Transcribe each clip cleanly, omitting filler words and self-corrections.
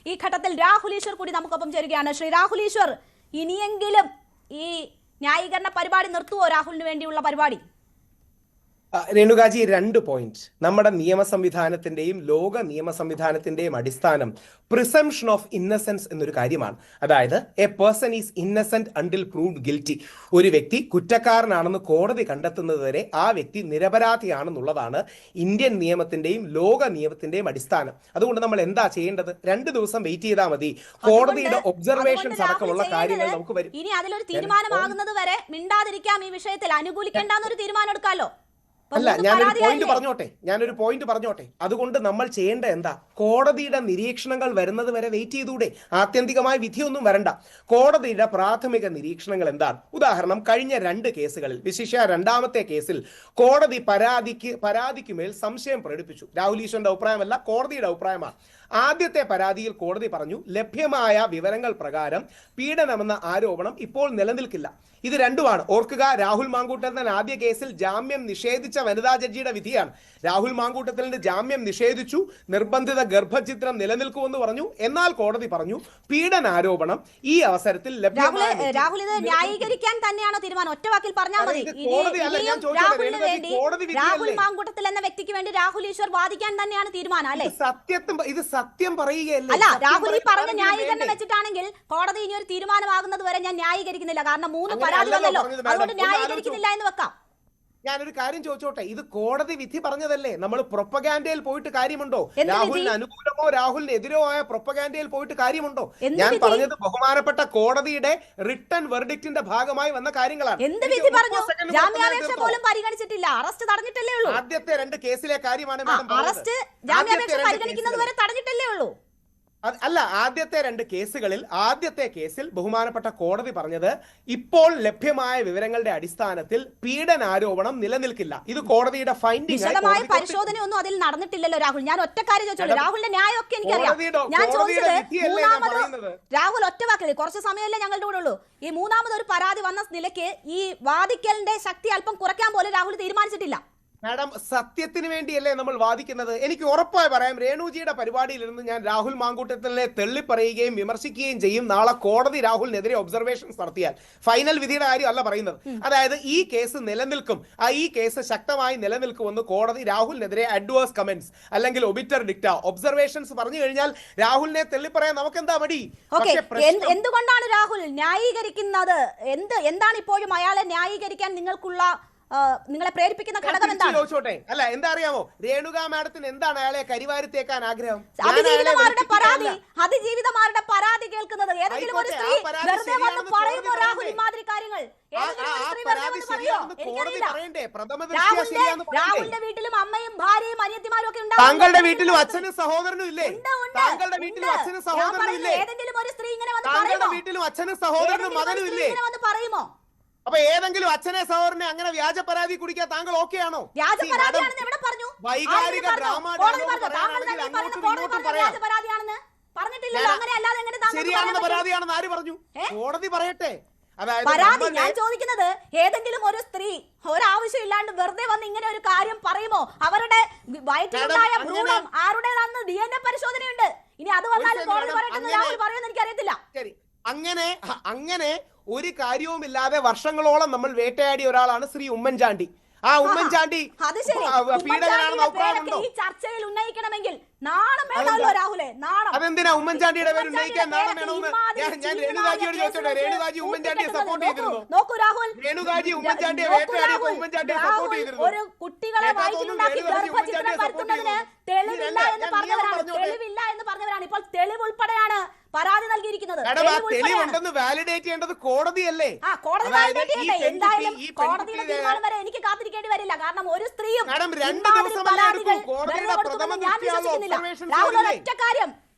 ഈ ഘട്ടത്തിൽ രാഹുൽ ഈശ്വർ കൂടി നമുക്കൊപ്പം ചേരുകയാണ്. ശ്രീ രാഹുൽ ഈശ്വർ, ഇനിയെങ്കിലും ഈ ന്യായീകരണ പരിപാടി നിർത്തുവോ? രാഹുലിന് വേണ്ടിയുള്ള പരിപാടി? രേണുകാജി, 2 പോയിന്റ്. നമ്മുടെ നിയമ സംവിധാനത്തിന്റെയും ലോക നിയമ സംവിധാനത്തിന്റെയും അടിസ്ഥാനം പ്രിസംപ്ഷൻ ഓഫ് ഇന്നസെൻസ് എന്നൊരു കാര്യമാണ്. അതായത് A person is Innocent until proved guilty. ഒരു വ്യക്തി കുറ്റക്കാരനാണെന്ന് കോടതി കണ്ടെത്തുന്നത് വരെ ആ വ്യക്തി നിരപരാധിയാണെന്നുള്ളതാണ് ഇന്ത്യൻ നിയമത്തിന്റെയും ലോക നിയമത്തിന്റെയും അടിസ്ഥാനം. അതുകൊണ്ട് നമ്മൾ എന്താ ചെയ്യേണ്ടത്? 2 ദിവസം വെയിറ്റ് ചെയ്താൽ മതി. കോടതിയുടെ ഒബ്സർവേഷൻസ് അടക്കമുള്ള കാര്യങ്ങൾ നമുക്ക് വരും. ഇനി അതിലൊരു തീരുമാനമാകുന്നത് വരെ മിണ്ടാതിരിക്കാം, ഈ വിഷയത്തിൽ അനുകൂലിക്കേണ്ടെന്നൊരു തീരുമാനം എടുക്കാമല്ലോ. അല്ല, ഞാനൊരു പോയിന്റ് പറഞ്ഞോട്ടെ. അതുകൊണ്ട് നമ്മൾ ചെയ്യേണ്ട എന്താ? കോടതിയുടെ നിരീക്ഷണങ്ങൾ വരുന്നത് വരെ വെയിറ്റ് ചെയ്തൂടെ? ആത്യന്തികമായ വിധിയൊന്നും വരണ്ട. കോടതിയുടെ പ്രാഥമിക നിരീക്ഷണങ്ങൾ എന്താണ്? ഉദാഹരണം, കഴിഞ്ഞ 2 കേസുകളിൽ, വിശേഷ 2ാമത്തെ കേസിൽ കോടതി പരാതിക്കുമേൽ സംശയം പ്രകടിപ്പിച്ചു. രാഹുൽ ഈശ്വറിന്റെ അഭിപ്രായമല്ല, കോടതിയുടെ അഭിപ്രായമാണ്. ആദ്യത്തെ പരാതിയിൽ കോടതി പറഞ്ഞു, ലഭ്യമായ വിവരങ്ങൾ പ്രകാരം പീഡനമെന്ന ആരോപണം ഇപ്പോൾ നിലനിൽക്കില്ല. ഇത് രണ്ടുമാണ്. ഓർക്കുക, രാഹുൽ മാങ്കൂട്ടത്തിൽ ആദ്യ കേസിൽ ജാമ്യം നിഷേധിച്ച വനിതാ ജഡ്ജിയുടെ വിധിയാണ്. രാഹുൽ മാങ്കൂട്ടത്തിന് ജാമ്യം നിഷേധിച്ചു, നിർബന്ധിത ഗർഭചിത്രം നിലനിൽക്കുമെന്ന് പറഞ്ഞു. എന്നാൽ കോടതി പറഞ്ഞു പീഡനാരോപണം ഈ അവസരത്തിൽ രാഹുൽ ഇത് ന്യായീകരിക്കാൻ തന്നെയാണോ തീരുമാനം? ഒറ്റ വാക്കിൽ പറഞ്ഞാൽ മതി. രാഹുൽ മാങ്കൂട്ടത്തിൽ എന്ന വ്യക്തിക്ക് വേണ്ടി രാഹുൽ ഈശ്വർ വാദിക്കാൻ തന്നെയാണ് തീരുമാനം അല്ലേ? ഇത് സത്യം പറയുകയല്ല. അല്ല, രാഹുൽ ഈ പറഞ്ഞ ന്യായീകരണം വെച്ചിട്ടാണെങ്കിൽ കോടതി ഇനി ഒരു തീരുമാനമാകുന്നത് വരെ ഞാൻ ന്യായീകരിക്കുന്നില്ല, കാരണം 3 പരാതി വന്നല്ലോ, അതുകൊണ്ട് ന്യായീകരിക്കുന്നില്ല എന്ന് വെക്കാം. ഞാനൊരു കാര്യം ചോദിച്ചോട്ടെ, ഇത് കോടതി വിധി പറഞ്ഞതല്ലേ? നമ്മൾ പ്രൊപ്പഗാൻഡയിൽ പോയിട്ട് കാര്യമുണ്ടോ? രാഹുലിന് അനുകൂലമോ രാഹുലിന് എതിരോ ആയ പ്രൊപ്പഗാൻഡയിൽ പോയിട്ട് കാര്യമുണ്ടോ? ഞാൻ പറഞ്ഞത് ബഹുമാനപ്പെട്ട കോടതിയുടെ റിട്ടൺ വെർഡിക്റ്റിന്റെ ഭാഗമായി വന്ന കാര്യങ്ങളാണ്. എന്ത് വിധി പറഞ്ഞു? ജാമ്യാപേക്ഷ പോലും പരിഗണിച്ചിട്ടില്ല, അറസ്റ്റ് തടഞ്ഞിട്ടല്ലേ ഉള്ളൂ. ആദ്യത്തെ 2 കേസിലെ കാര്യമാണ്. അറസ്റ്റ് ജാമ്യാപേക്ഷ പരിഗണിക്കുന്നത് വരെ തടഞ്ഞിട്ടല്ലേ ഉള്ളൂ. അല്ല, ആദ്യത്തെ 2 കേസുകളിൽ ആദ്യത്തെ കേസിൽ ബഹുമാനപ്പെട്ട കോടതി പറഞ്ഞത് ഇപ്പോൾ ലഭ്യമായ വിവരങ്ങളുടെ അടിസ്ഥാനത്തിൽ പീഡനാരോപണം നിലനിൽക്കില്ല. ഇത് കോടതിയുടെ ഫൈൻഡിംഗ്. വിശദമായ പരിശോധനയൊന്നും അതിൽ നടന്നിട്ടില്ലല്ലോ രാഹുൽ. ഞാൻ ഒറ്റ കാര്യം ചോദിച്ചോളൂ, രാഹുലിന്റെ ന്യായമൊക്കെ എനിക്കറിയാം. ഞാൻ ചോദിച്ചത് രാഹുൽ ഒറ്റ വാക്കിൽ, കുറച്ച് സമയമല്ലേ ഞങ്ങളുടെ കൂടെ ഉള്ളൂ. ഈ 3ാമതൊരു പരാതി വന്ന നിലയ്ക്ക് ഈ വാദിക്കലിന്റെ ശക്തി അല്പം കുറയ്ക്കാൻ പോലും രാഹുൽ തീരുമാനിച്ചിട്ടില്ല. മാഡം, സത്യത്തിന് വേണ്ടിയല്ലേ നമ്മൾ വാദിക്കുന്നത്? എനിക്ക് ഉറപ്പായി പറയാം, രേണുജിയുടെ പരിപാടിയിൽ ഇരുന്ന് ഞാൻ രാഹുൽ മാങ്കൂട്ടത്തിനെ തള്ളിപ്പറയുകയും വിമർശിക്കുകയും ചെയ്യും. നാളെ കോടതി രാഹുലിനെതിരെ ഒബ്സർവേഷൻസ് നടത്തിയാൽ. ഫൈനൽ വിധിയുടെ കാര്യം അല്ല പറയുന്നത്. അതായത് ഈ കേസ് നിലനിൽക്കും, ഈ കേസ് ശക്തമായി നിലനിൽക്കുമെന്ന് കോടതി രാഹുലിനെതിരെ അഡ്വേഴ്സ് കമന്റ്സ് അല്ലെങ്കിൽ ഒബിറ്റർ ഡിക്റ്റ ഒബ്സർവേഷൻസ് പറഞ്ഞു കഴിഞ്ഞാൽ രാഹുലിനെ തള്ളിപ്പറയാൻ നമുക്ക് എന്താ മടി? എന്തുകൊണ്ടാണ് രാഹുൽ ന്യായീകരിക്കുന്നത്? എന്താണ് ഇപ്പോഴും അയാളെ ന്യായീകരിക്കാൻ നിങ്ങളെ പ്രേരിപ്പിക്കുന്ന ഘടകം എന്താണ്? ചോദിച്ചോട്ടെ. അല്ല, എന്താ അറിയാമോ, രേണുകാ മാഡത്തിന് എന്താണ് അയാളെ കരിവാരിത്തേക്കാൻ ആഗ്രഹം? അതിജീവിതമാരുടെ പരാതി കേൾക്കുന്നത് ഏതെങ്കിലും ഒരു സ്ത്രീ വെറുതെ വന്ന് പറയുമോ രാഹുൽ ഇമാതിരി കാര്യങ്ങൾ? രാഹുലിന്റെ വീട്ടിലും അമ്മയും ഭാര്യയും അനിയത്തിമാരും ഒക്കെ ഉണ്ടാവും. താങ്കളുടെ വീട്ടിലും അച്ഛനും സഹോദരനും ഇല്ലേ? താങ്കളുടെ വീട്ടിലും അച്ഛനും സഹോദരനും ഇല്ലേ? ഏതെങ്കിലും ഒരു സ്ത്രീ ഇങ്ങനെ വന്ന് താങ്കളുടെ വീട്ടിലും അച്ഛനും സഹോദരനും മകനും ഇല്ലേ? പറയുമോ? അപ്പൊ ഏതെങ്കിലും അച്ഛനെ സഹോദരനെ അങ്ങനെ വ്യാജ പരാതി കുടിക്കാൻ താങ്കൾ ഓക്കെ ആണോ? വൈകാരിക ഡ്രാമ ശരിയാണെന്ന് പരാതിയാണെന്ന് ആര് പറഞ്ഞു? കോടതി പറയട്ടെ. പരാതി ഞാൻ ചോദിക്കുന്നത്, ഏതെങ്കിലും ഒരു സ്ത്രീ ഒരാവശ്യം ഇല്ലാണ്ട് വെറുതെ വന്ന് ഇങ്ങനെ ഒരു കാര്യം പറയുമോ? അവരുടെ വയറ്റിലുണ്ടായ ഭ്രൂണം ആരുടേതാണെന്ന് DNA പരിശോധനയുണ്ട്. ഇനി അത് വന്നാലും കോടതി പറയട്ടെന്ന് രാഹുൽ പറയുമെന്ന് എനിക്ക് അറിയത്തില്ല. ശരി, അങ്ങനെ ഒരു കാര്യവുമില്ലാതെ വർഷങ്ങളോളം നമ്മൾ വേട്ടയാടിയ ഒരാളാണ് ശ്രീ ഉമ്മൻചാണ്ടി. ആ ഉമ്മൻചാണ്ടി പീഡകനാണെന്ന് അഭിപ്രായമുണ്ടോ? ഈ ചർച്ചയിൽ ഉന്നയിക്കണമെങ്കിൽ നാണം വേണമല്ലോ രാഹുലെ, നാണം. അതെന്തിനാ ഉമ്മൻചാണ്ടിയുടെ പേര് ഉന്നയിക്കാൻ നാണം വേണമെന്ന് ഞാൻ രേണുകാജിയോട് ചോദിച്ചോട്ടെ. രേണുകാജി ഉമ്മൻചാണ്ടിയെ സപ്പോർട്ട് ചെയ്തിരുന്നു? നോക്കൂ രാഹുൽ, രേണുകാജി ഉമ്മൻചാണ്ടിയെ വേട്ടയാടിയപ്പോൾ ഉമ്മൻചാണ്ടിയെ സപ്പോർട്ട് ചെയ്തിരുന്നു? ഒരു കുട്ടികളെ വയറ്റിലുണ്ടാക്കി ഗർഭചിത്രം വരുത്തുന്നതിന് തെളിവില്ല എന്ന് പറഞ്ഞവരാണ്. ഇപ്പോൾ തെളിവ് ഉൾപ്പെടെയാണ് പരാതി നൽകിയിരിക്കുന്നത്. തെളിവുണ്ടെന്ന് വാലിഡേറ്റ് ചെയ്യേണ്ടത് കോടതിയല്ലേ? എന്തായാലും കോടതിയുടെ തീരുമാനം വരെ എനിക്ക് കാത്തിരിക്കേണ്ടി വരില്ല. കാരണം ഒരു സ്ത്രീയും ഒറ്റ കാര്യം,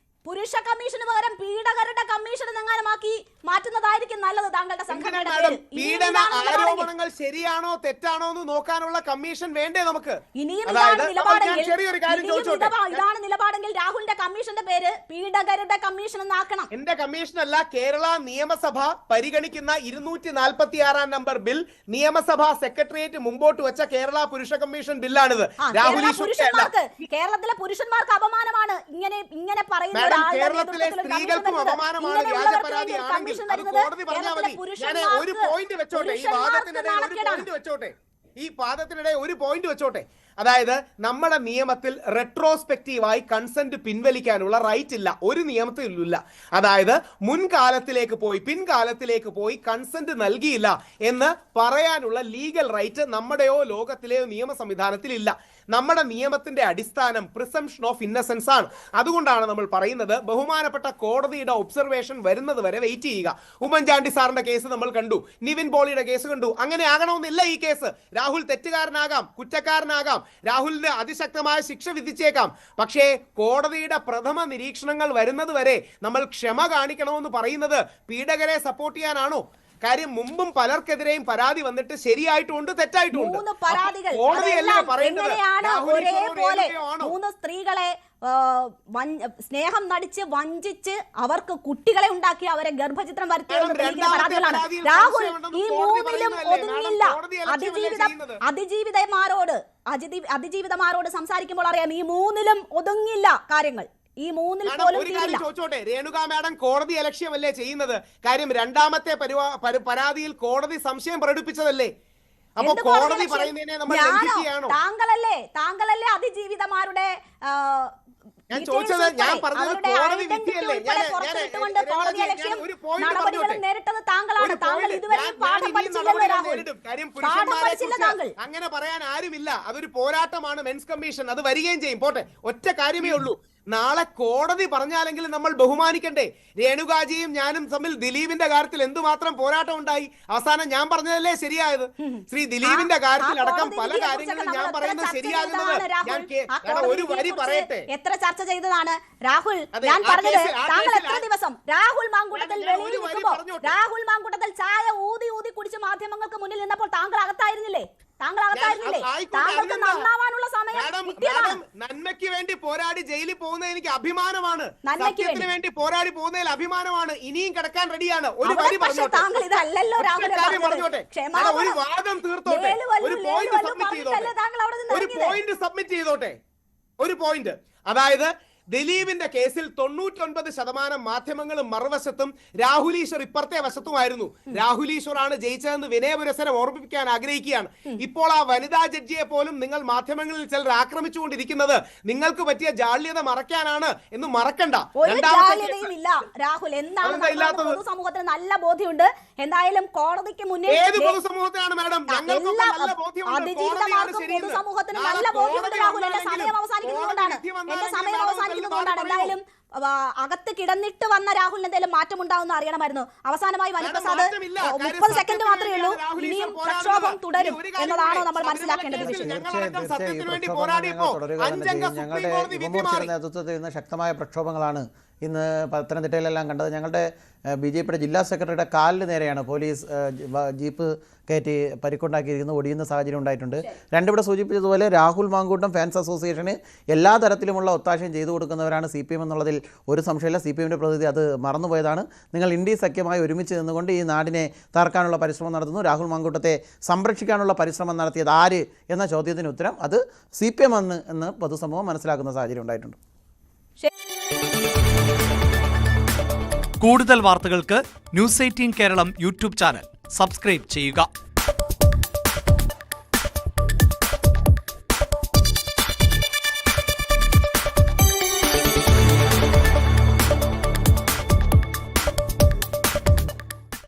പുരുഷ കമ്മീഷന് പകരം പീഡകരുടെ കമ്മീഷൻ എങ്ങാനുമാക്കി മാറ്റുന്നതായിരിക്കും നല്ലത്. താങ്കളുടെ സംഘടനയുടെ പീഡന ആരോപണങ്ങൾ ശരിയാണോ തെറ്റാണോ എന്ന് നോക്കാനുള്ള കമ്മീഷൻ വേണ്ടേ നമുക്ക്? ഇനിയും ഇതാണ് നിലപാടെങ്കിൽ രാഹുലിന്റെ കമ്മീഷന്റെ പേര് പീഡകരുടെ കമ്മീഷൻ എന്നാക്കണം. എന്റെ കമ്മീഷൻ അല്ല, കേരള നിയമസഭ പരിഗണിക്കുന്ന 246 നമ്പർ ബിൽ നിയമസഭാ സെക്രട്ടേറിയറ്റ് മുമ്പോട്ട് വെച്ച കേരള പുരുഷ കമ്മീഷൻ ബില്ലാണിത്. കേരളത്തിലെ പുരുഷന്മാർക്ക് അപമാനമാണ് ഇങ്ങനെ പറയുന്നത്. ഇങ്ങനെയുള്ള ആളുടെ കേരളത്തിലെ നേതൃത്വത്തിൽ ഒരു സ്ത്രീകൾക്കും കമ്മീഷൻ അപമാനമാണ് ഇങ്ങനെയുള്ളവർക്ക് വ്യാജപരാതി വേണ്ടി ആണെങ്കിൽ കമ്മീഷൻ അത് തരുന്നത് കോടതി പറഞ്ഞാൽ മതി. ഞാൻ ഒരു പോയിന്റ് വെച്ചോട്ടെ, ഈ വാദത്തിനിടെ ഒരു പോയിന്റ് വെച്ചോട്ടെ, ഈ വാദത്തിനിടെ ഒരു പോയിന്റ് വെച്ചോട്ടെ. അതായത് നമ്മുടെ നിയമത്തിൽ റെട്രോസ്പെക്റ്റീവായി കൺസെന്റ് പിൻവലിക്കാനുള്ള റൈറ്റ് ഇല്ല, ഒരു നിയമത്തിലില്ല. അതായത് മുൻകാലത്തിലേക്ക് പോയി പിൻകാലത്തിലേക്ക് പോയി കൺസെന്റ് നൽകിയില്ല എന്ന് പറയാനുള്ള ലീഗൽ റൈറ്റ് നമ്മുടെയോ ലോകത്തിലെയോ നിയമ സംവിധാനത്തിൽ ഇല്ല. നമ്മുടെ നിയമത്തിന്റെ അടിസ്ഥാനം പ്രിസംപ്ഷൻ ഓഫ് ഇന്നസെൻസ് ആണ്. അതുകൊണ്ടാണ് നമ്മൾ പറയുന്നത് ബഹുമാനപ്പെട്ട കോടതിയുടെ ഒബ്സർവേഷൻ വരുന്നത് വരെ വെയിറ്റ് ചെയ്യുക. ഉമ്മൻചാണ്ടി സാറിന്റെ കേസ് നമ്മൾ കണ്ടു, നിവിൻ പോളിയുടെ കേസ് കണ്ടു. അങ്ങനെ ആകണമെന്നില്ല ഈ കേസ്. രാഹുൽ തെറ്റുകാരനാകാം, കുറ്റക്കാരനാകാം, രാഹുലിന് അതിശക്തമായ ശിക്ഷ വിധിച്ചേക്കാം. പക്ഷേ കോടതിയുടെ പ്രഥമ നിരീക്ഷണങ്ങൾ വരുന്നത് വരെ നമ്മൾ ക്ഷമ കാണിക്കണമെന്ന് പറയുന്നത് പീഡകരെ സപ്പോർട്ട് ചെയ്യാനാണോ? കാര്യം മുമ്പും പലർക്കെതിരെയും പരാതി വന്നിട്ട് ശരിയായിട്ടുണ്ട് തെറ്റായിട്ടുണ്ട്. മൂന്ന് സ്ത്രീകളെ സ്നേഹം നടിച്ച് വഞ്ചിച്ച് അവർക്ക് കുട്ടികളെ ഉണ്ടാക്കി അവരെ ഗർഭചിത്രം വരുത്തിയ പരാതികളാണ്. രാഹുൽ ഈ മൂന്നിലും ഒതുങ്ങില്ല. അതിജീവിതമാരോട് സംസാരിക്കുമ്പോൾ അറിയാം ഈ മൂന്നിലും ഒതുങ്ങില്ല കാര്യങ്ങൾ. ഈ മൂന്നിൽ പോലും ചോദിച്ചോട്ടെ, രേണുക മാഡം കോടതി അലക്ഷ്യമല്ലേ ചെയ്യുന്നത്? കാര്യം രണ്ടാമത്തെ പരാതിയിൽ കോടതി സംശയം പ്രകടിപ്പിച്ചതല്ലേ? അപ്പൊ കോടതി പറയുന്നതിനെ നമ്മൾ ലംഘിക്കുകയാണോ? താങ്കളല്ലേ അതിജീവിതമാരുടെ ഞാൻ ചോദിച്ചത്, ഞാൻ പറഞ്ഞത് കോടതി വിധിയല്ലേ? നേരിട്ടത് താങ്കളാണ്. താങ്കൾ ഇതുവരെ കാര്യം പുരുഷന്മാരെ കുറിച്ച് അങ്ങനെ പറയാൻ ആരുമില്ല. അതൊരു പോരാട്ടമാണ് മെൻസ് കമ്മീഷൻ, അത് വരികയും ചെയ്യും. പോട്ടെ, ഒറ്റ കാര്യമേ ഉള്ളൂ, നാളെ കോടതി പറഞ്ഞാലെങ്കിലും നമ്മൾ ബഹുമാനിക്കണ്ടേ? രേണുകാജിയും ഞാനും തമ്മിൽ ദിലീപിന്റെ കാര്യത്തിൽ എന്തുമാത്രം പോരാട്ടം ഉണ്ടായി. അവസാനം ഞാൻ പറഞ്ഞതല്ലേ ശരിയായത്? ശ്രീ ദിലീപിന്റെ കാര്യത്തിൽ അടക്കം പല കാര്യങ്ങളും ഞാൻ പറയുന്നത് ശരിയാകുന്നത്. ഞാൻ ഒരു വരി പറയട്ടെ, എത്ര ചർച്ച ചെയ്തതാണ് രാഹുൽ? ഞാൻ പറഞ്ഞത് താങ്കൾ എത്ര ദിവസം രാഹുൽ മാങ്കൂട്ടത്തിൽ വെളിയിൽ നിൽക്കുമ്പോൾ, രാഹുൽ മാങ്കൂട്ടത്തിൽ ചായ ഊതി ഊതി കുടിച്ച് മാധ്യമങ്ങൾക്ക് മുന്നിൽ നിന്നപ്പോൾ താങ്കൾ അകത്തായിരുന്നില്ലേ? താങ്കൾക്ക് നന്നാവാനുള്ള സമയം നന്മയ്ക്ക് വേണ്ടി പോരാടി ജയിലിൽ പോകുന്നത് എനിക്ക് അഭിമാനമാണ്. സത്യത്തിന് വേണ്ടി പോരാടി പോകുന്നതിൽ അഭിമാനമാണ്. ഇനിയും കിടക്കാൻ റെഡിയാണ്. ഒരു വരി പറഞ്ഞോട്ടെ, ഒരു വാദം തീർത്തോട്ടെ, ഒരു പോയിന്റ് സബ്മിറ്റ് ചെയ്തോട്ടെ, ഒരു പോയിന്റ്. അതായത് ദിലീപിന്റെ കേസിൽ 99% മാധ്യമങ്ങളും മറുവശത്തും രാഹുൽ ഈശ്വർ ഇപ്പുറത്തെ വശത്തുമായിരുന്നു. രാഹുൽ ഈശ്വറാണ് ജയിച്ചതെന്ന് വിനയപുരസരം ഓർമ്മിപ്പിക്കാൻ ആഗ്രഹിക്കുകയാണ്. ഇപ്പോൾ ആ വനിതാ ജഡ്ജിയെ പോലും നിങ്ങൾ മാധ്യമങ്ങളിൽ ചിലർ ആക്രമിച്ചുകൊണ്ടിരിക്കുന്നത് നിങ്ങൾക്ക് പറ്റിയ ജാള്യത മറയ്ക്കാനാണ് എന്ന് മറക്കണ്ട. രാഹുൽ പൊതുസമൂഹത്തിന് നല്ല ബോധ്യമുണ്ട്. എന്തായാലും കോടതിക്ക് മുന്നിൽ ഏത് പൊതുസമൂഹത്തിനാണ് മാഡം? പൊതുസമൂഹത്തിന് നല്ല ബോധ്യമുണ്ട് രാഹുൽ. എന്റെ സമയം അവസാനിക്കുന്നതുകൊണ്ടാണ് എന്തായാലും അകത്ത് കിടന്നിട്ട് വന്ന രാഹുലിന് എന്തെങ്കിലും മാറ്റം ഉണ്ടാവുമെന്ന് അറിയണമായിരുന്നു. അവസാനമായി വനിപ്രസാദ് 30 സെക്കൻഡ് മാത്രമേ ഉള്ളൂ. ഇനിയും പ്രക്ഷോഭം തുടരും എന്നതാണോ നമ്മൾ മനസ്സിലാക്കേണ്ടത്? ഞങ്ങളുടെ യുവമോർച്ചയുടെ നേതൃത്വത്തിൽ ഇന്ന് ശക്തമായ പ്രക്ഷോഭങ്ങളാണ് ഇന്ന് പത്തനംതിട്ടയിലെല്ലാം കണ്ടത്. ഞങ്ങളുടെ BJPയുടെ ജില്ലാ സെക്രട്ടറിയുടെ കാലിന് നേരെയാണ് പോലീസ് ജീപ്പ് കയറ്റി പരിക്കുണ്ടാക്കിയിരിക്കുന്നത്. ഒടിയുന്ന സാഹചര്യം ഉണ്ടായിട്ടുണ്ട്. രണ്ടിവിടെ സൂചിപ്പിച്ചതുപോലെ രാഹുൽ മാങ്കൂട്ടം ഫാൻസ് അസോസിയേഷന് എല്ലാ തരത്തിലുമുള്ള ഒത്താശയും ചെയ്തു കൊടുക്കുന്നവരാണ് CPM എന്നുള്ളതിൽ ഒരു സംശയമില്ല. CPMൻ്റെ പ്രതിനിധി അത് മറന്നുപോയതാണ്. നിങ്ങൾ ഇന്ത്യ സഖ്യമായി ഒരുമിച്ച് നിന്നുകൊണ്ട് ഈ നാടിനെ തകർക്കാനുള്ള പരിശ്രമം നടത്തുന്നു. രാഹുൽ മാങ്കൂട്ടത്തെ സംരക്ഷിക്കാനുള്ള പരിശ്രമം നടത്തിയത് ആര് എന്ന ചോദ്യത്തിന് ഉത്തരം അത് CPM എന്ന് പൊതുസമൂഹം മനസ്സിലാക്കുന്ന സാഹചര്യം ഉണ്ടായിട്ടുണ്ട്. കൂടുതൽ വാർത്തകൾക്ക് news 18 Keralam YouTube channel subscribe ചെയ്യുക.